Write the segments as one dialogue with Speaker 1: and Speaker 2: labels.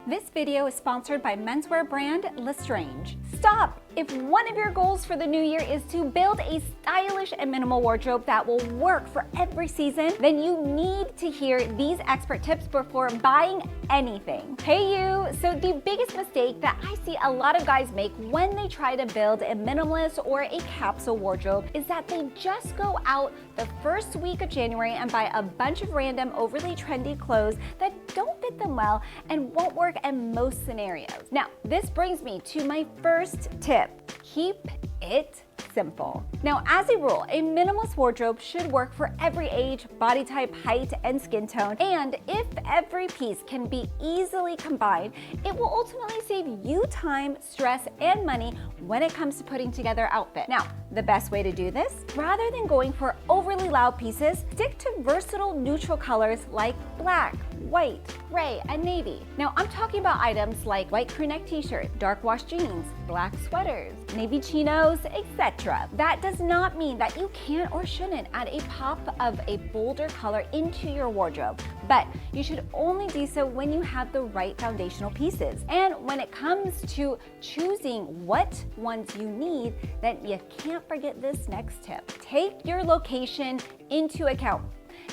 Speaker 1: This video is sponsored by menswear brand Lestrange. Stop! If one of your goals for the new year is to build a stylish and minimal wardrobe that will work for every season, then you need to hear these expert tips before buying anything. Hey you! So the biggest mistake that I see a lot of guys make when they try to build a minimalist or a capsule wardrobe is that they just go out the first week of January and buy a bunch of random overly trendy clothes that don't fit them well and won't work in most scenarios. Now, this brings me to my first tip. Keep it simple. Now, as a rule, a minimalist wardrobe should work for every age, body type, height, and skin tone. And if every piece can be easily combined, it will ultimately save you time, stress, and money when it comes to putting together outfits. Now, the best way to do this, rather than going for overly loud pieces, stick to versatile neutral colors like black, white, gray, and navy. Now, I'm talking about items like white crew neck t-shirt, dark wash jeans, black sweaters, navy chinos, etc. That does not mean that you can't or shouldn't add a pop of a bolder color into your wardrobe, but you should only do so when you have the right foundational pieces. And when it comes to choosing what ones you need, then you can't forget this next tip. Take your location into account.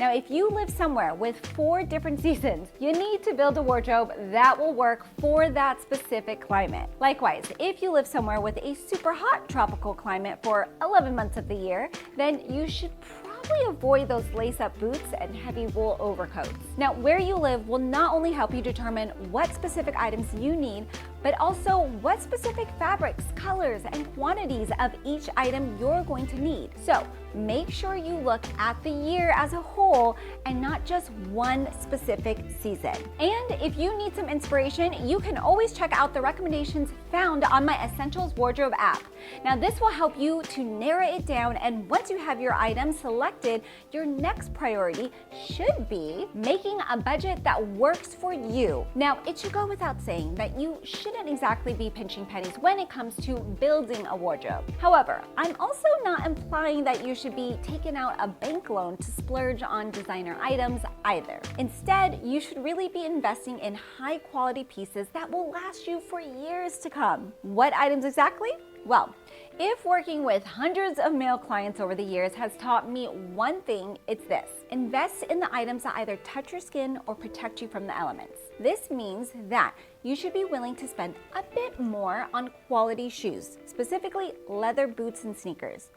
Speaker 1: Now, if you live somewhere with 4 different seasons, you need to build a wardrobe that will work for that specific climate. Likewise, if you live somewhere with a super hot tropical climate for 11 months of the year, then you should probably avoid those lace-up boots and heavy wool overcoats. Now, where you live will not only help you determine what specific items you need, but also what specific fabrics, colors, and quantities of each item you're going to need. So make sure you look at the year as a whole and not just one specific season. And if you need some inspiration, you can always check out the recommendations found on my Essentials Wardrobe app. Now, this will help you to narrow it down, and once you have your items selected, your next priority should be making a budget that works for you. Now, it should go without saying that you shouldn't exactly be pinching pennies when it comes to building a wardrobe. However, I'm also not implying that you should be taking out a bank loan to splurge on designer items either. Instead, you should really be investing in high quality pieces that will last you for years to come. What items exactly? Well, if working with hundreds of male clients over the years has taught me one thing, it's this. Invest in the items that either touch your skin or protect you from the elements. This means that you should be willing to spend a bit more on quality shoes, specifically leather boots and sneakers,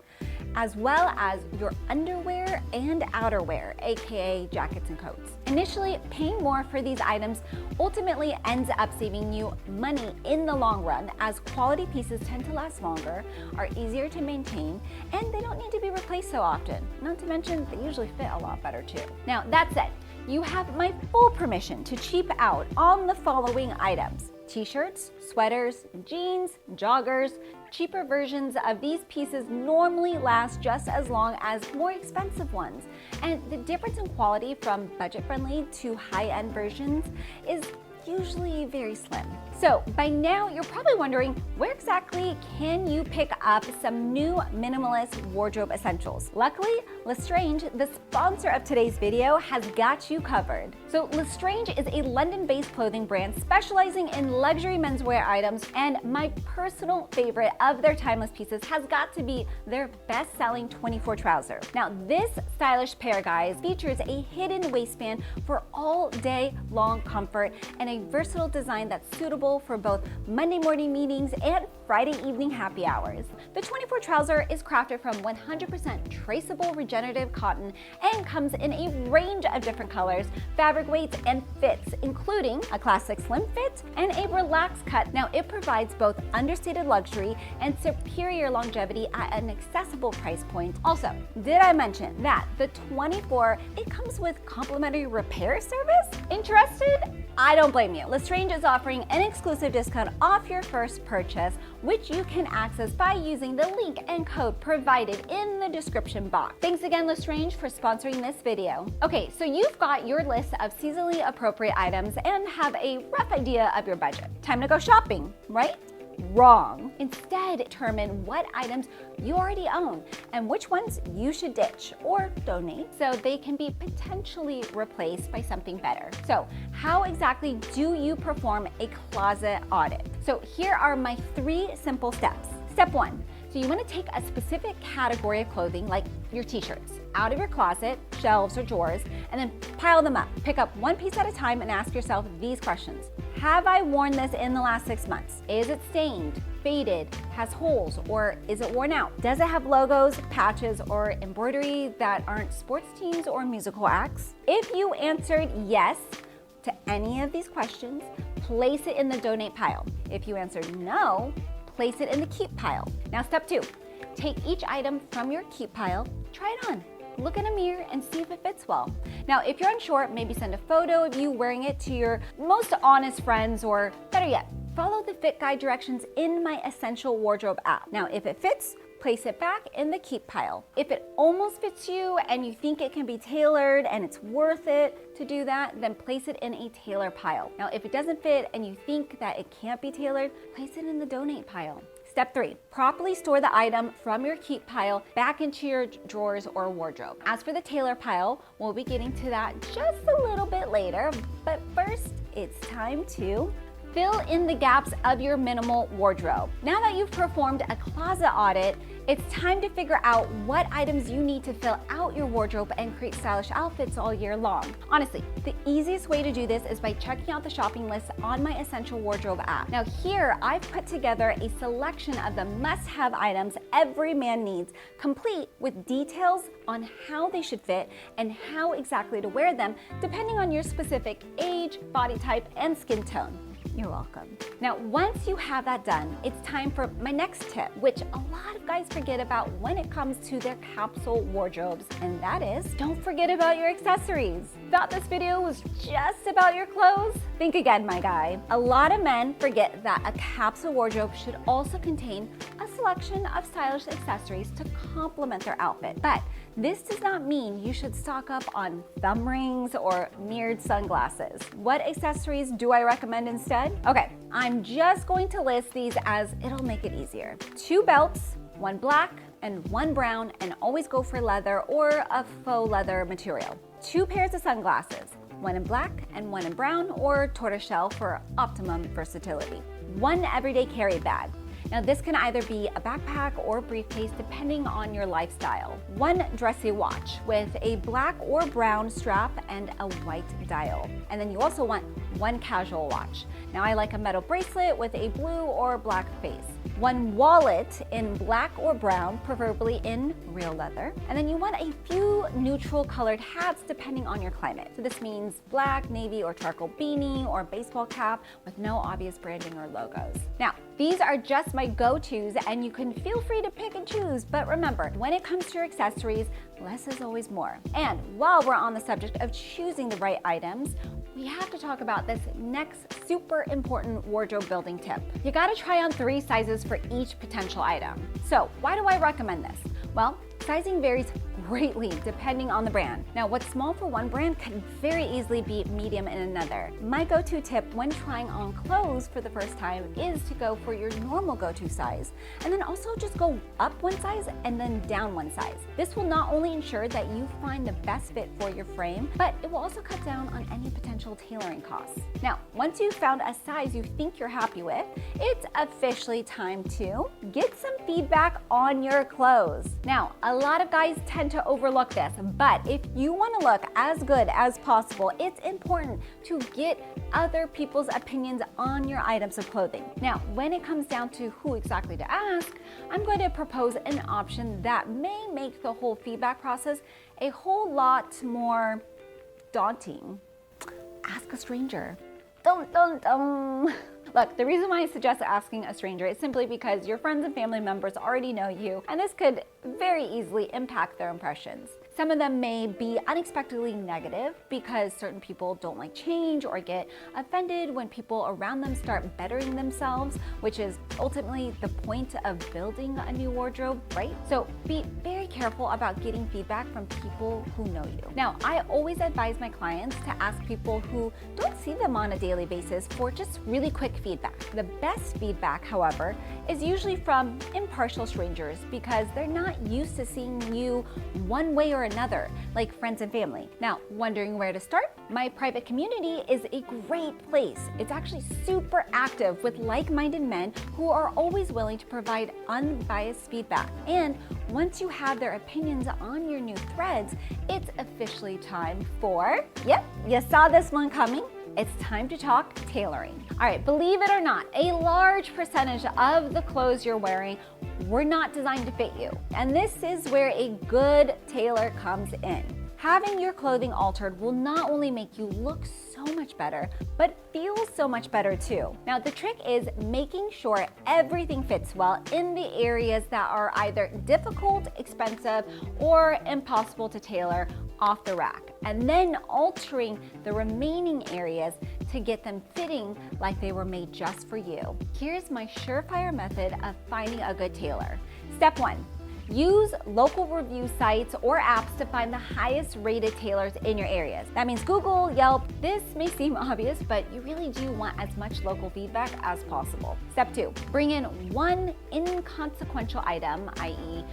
Speaker 1: as well as your underwear and outerwear, aka jackets and coats. Initially, paying more for these items ultimately ends up saving you money in the long run, as quality pieces tend to last longer, are easier to maintain, and they don't need to be replaced so often. Not to mention, they usually fit a lot better too. Now, that said, you have my full permission to cheap out on the following items: t-shirts, sweaters, jeans, joggers. Cheaper versions of these pieces normally last just as long as more expensive ones, and the difference in quality from budget-friendly to high-end versions is usually very slim. So by now, you're probably wondering, where exactly can you pick up some new minimalist wardrobe essentials? Luckily, Lestrange, the sponsor of today's video, has got you covered. So Lestrange is a London-based clothing brand specializing in luxury menswear items, and my personal favorite of their timeless pieces has got to be their best-selling 24 trouser. Now, this stylish pair, guys, features a hidden waistband for all-day long comfort and a versatile design that's suitable for both Monday morning meetings and Friday evening happy hours. The 24 trouser is crafted from 100% traceable regenerative cotton and comes in a range of different colors, fabric weights, and fits, including a classic slim fit and a relaxed cut. Now, it provides both understated luxury and superior longevity at an accessible price point. Also, did I mention that the 24, it comes with complimentary repair service? Interested? I don't blame you. Lestrange is offering an exclusive discount off your first purchase, which you can access by using the link and code provided in the description box. Thanks again, Lestrange, for sponsoring this video. Okay, so you've got your list of seasonally appropriate items and have a rough idea of your budget. Time to go shopping, right? Wrong. Instead, determine what items you already own and which ones you should ditch or donate so they can be potentially replaced by something better. So, how exactly do you perform a closet audit? So, here are my 3 simple steps. Step 1. So you want to take a specific category of clothing, like your t-shirts, out of your closet, shelves, or drawers, and then pile them up. Pick up one piece at a time and ask yourself these questions. Have I worn this in the last 6 months? Is it stained, faded, has holes, or is it worn out? Does it have logos, patches, or embroidery that aren't sports teams or musical acts? If you answered yes to any of these questions, place it in the donate pile. If you answered no, place it in the keep pile. Now, step 2, take each item from your keep pile, try it on. Look in a mirror and see if it fits well. Now, if you're unsure, maybe send a photo of you wearing it to your most honest friends, or better yet, follow the fit guide directions in my Essential Wardrobe app. Now, if it fits, place it back in the keep pile. If it almost fits you and you think it can be tailored and it's worth it to do that, then place it in a tailor pile. Now, if it doesn't fit and you think that it can't be tailored, place it in the donate pile. Step 3, properly store the item from your keep pile back into your drawers or wardrobe. As for the tailor pile, we'll be getting to that just a little bit later, but first, it's time to fill in the gaps of your minimal wardrobe. Now that you've performed a closet audit, it's time to figure out what items you need to fill out your wardrobe and create stylish outfits all year long. Honestly, the easiest way to do this is by checking out the shopping list on my Essential Wardrobe app. Now here, I've put together a selection of the must-have items every man needs, complete with details on how they should fit and how exactly to wear them, depending on your specific age, body type, and skin tone. You're welcome. Now, once you have that done, it's time for my next tip, which a lot of guys forget about when it comes to their capsule wardrobes, and that is, don't forget about your accessories. Thought this video was just about your clothes? Think again, my guy. A lot of men forget that a capsule wardrobe should also contain a selection of stylish accessories to complement their outfit. But this does not mean you should stock up on thumb rings or mirrored sunglasses. What accessories do I recommend instead? Okay, I'm just going to list these as it'll make it easier. 2 belts, 1 black and 1 brown, and always go for leather or a faux leather material. 2 pairs of sunglasses, 1 in black and 1 in brown or tortoiseshell for optimum versatility. 1 everyday carry bag. Now this can either be a backpack or briefcase depending on your lifestyle. 1 dressy watch with a black or brown strap and a white dial. And then you also want 1 casual watch. Now I like a metal bracelet with a blue or black face. 1 wallet in black or brown, preferably in real leather. And then you want a few neutral colored hats depending on your climate. So this means black, navy, or charcoal beanie or baseball cap with no obvious branding or logos. Now, these are just my go-tos and you can feel free to pick and choose, but remember, when it comes to your accessories, less is always more. And while we're on the subject of choosing the right items, we have to talk about this next super important wardrobe building tip. You gotta try on 3 sizes for each potential item. So why do I recommend this? Well, sizing varies greatly depending on the brand. Now, what's small for one brand can very easily be medium in another. My go-to tip when trying on clothes for the first time is to go for your normal go-to size, and then also just go up 1 size and then down 1 size. This will not only ensure that you find the best fit for your frame, but it will also cut down on any potential tailoring costs. Now, once you've found a size you think you're happy with, it's officially time to get some feedback on your clothes. Now, a lot of guys tend to overlook this, but if you want to look as good as possible, it's important to get other people's opinions on your items of clothing. Now, when it comes down to who exactly to ask, I'm going to propose an option that may make the whole feedback process a whole lot more daunting. Ask a stranger. Dum, dum, dum. Look, the reason why I suggest asking a stranger is simply because your friends and family members already know you, and this could very easily impact their impressions. Some of them may be unexpectedly negative because certain people don't like change or get offended when people around them start bettering themselves, which is ultimately the point of building a new wardrobe, right? So be very careful about getting feedback from people who know you. Now, I always advise my clients to ask people who don't see them on a daily basis for just really quick feedback. The best feedback, however, is usually from impartial strangers because they're not used to seeing you one way or another, like friends and family. Now, wondering where to start? My private community is a great place. It's actually super active with like-minded men who are always willing to provide unbiased feedback. And once you have their opinions on your new threads, it's officially time for, yep, you saw this one coming. It's time to talk tailoring. All right, believe it or not, a large percentage of the clothes you're wearing were not designed to fit you. And this is where a good tailor comes in. Having your clothing altered will not only make you look so much better, but feel so much better too. Now, the trick is making sure everything fits well in the areas that are either difficult, expensive, or impossible to tailor off the rack, and then altering the remaining areas to get them fitting like they were made just for you. Here's my surefire method of finding a good tailor. Step 1. Use local review sites or apps to find the highest rated tailors in your areas. That means Google, Yelp. This may seem obvious, but you really do want as much local feedback as possible. Step 2, bring in one inconsequential item, i.e.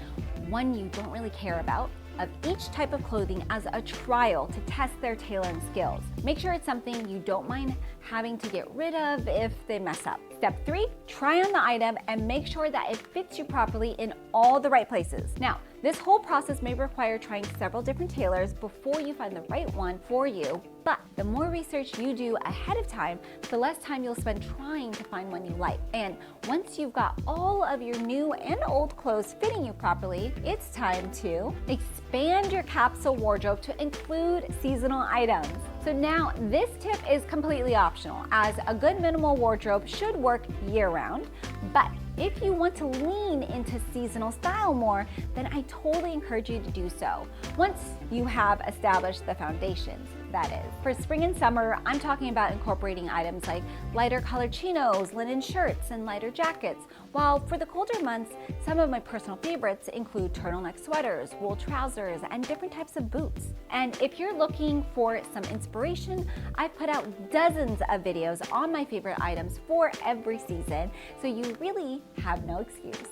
Speaker 1: one you don't really care about, of each type of clothing as a trial to test their tailoring skills. Make sure it's something you don't mind having to get rid of if they mess up. Step 3, try on the item and make sure that it fits you properly in all the right places. Now, this whole process may require trying several different tailors before you find the right one for you, but the more research you do ahead of time, the less time you'll spend trying to find one you like. And once you've got all of your new and old clothes fitting you properly, it's time to expand your capsule wardrobe to include seasonal items. So now this tip is completely optional, as a good minimal wardrobe should work year-round, but if you want to lean into seasonal style more, then I totally encourage you to do so once you have established the foundations, that is. For spring and summer, I'm talking about incorporating items like lighter colored chinos, linen shirts, and lighter jackets, while for the colder months, some of my personal favorites include turtleneck sweaters, wool trousers, and different types of boots. And if you're looking for some inspiration, I've put out dozens of videos on my favorite items for every season, so you really have no excuse.